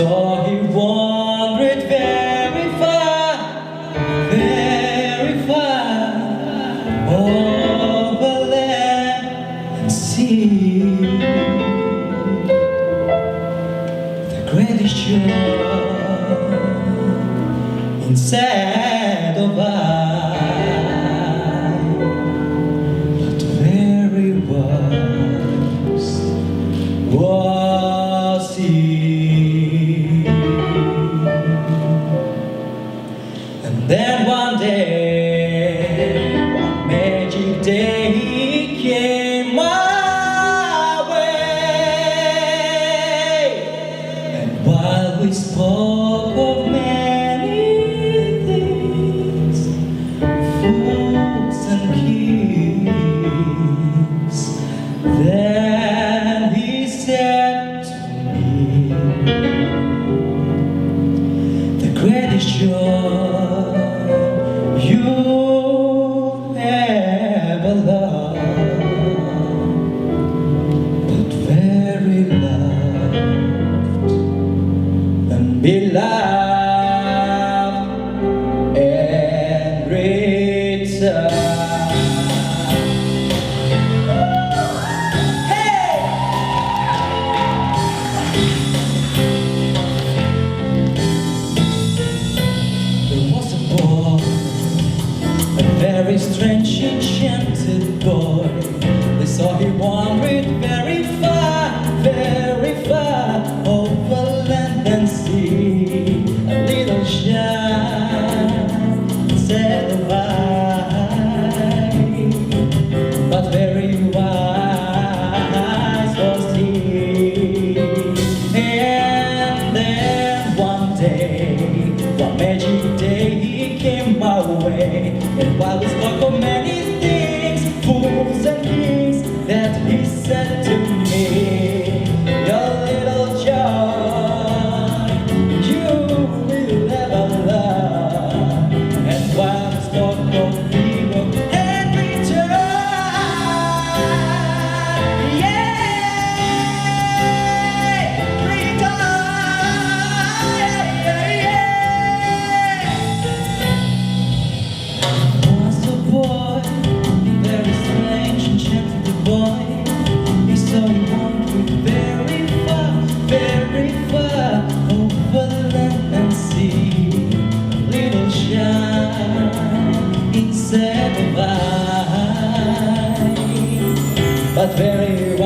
So he wandered very far over land and sea. The greatest joy inside of I, but very wise was he. And then one day, one magic day, he came my way. And while we spoke of many things, fools and kings, then he said to me, the greatest joy you ever loved, but very loved and beloved and returned. There was a boy, a very strange, enchanted boy. They saw he wandered very far over land and sea. A little shy, said I, but very wise was he. And then one day, one magic day, he came my way. And while we spoke of many things, fools and kings, that he said to me, your little joy you will ever love. And while we spoke of people and return, yeah, return. Was a boy, very strange, enchanted boy. He saw he wandered very far over land and sea. A little shy, inside of I, but very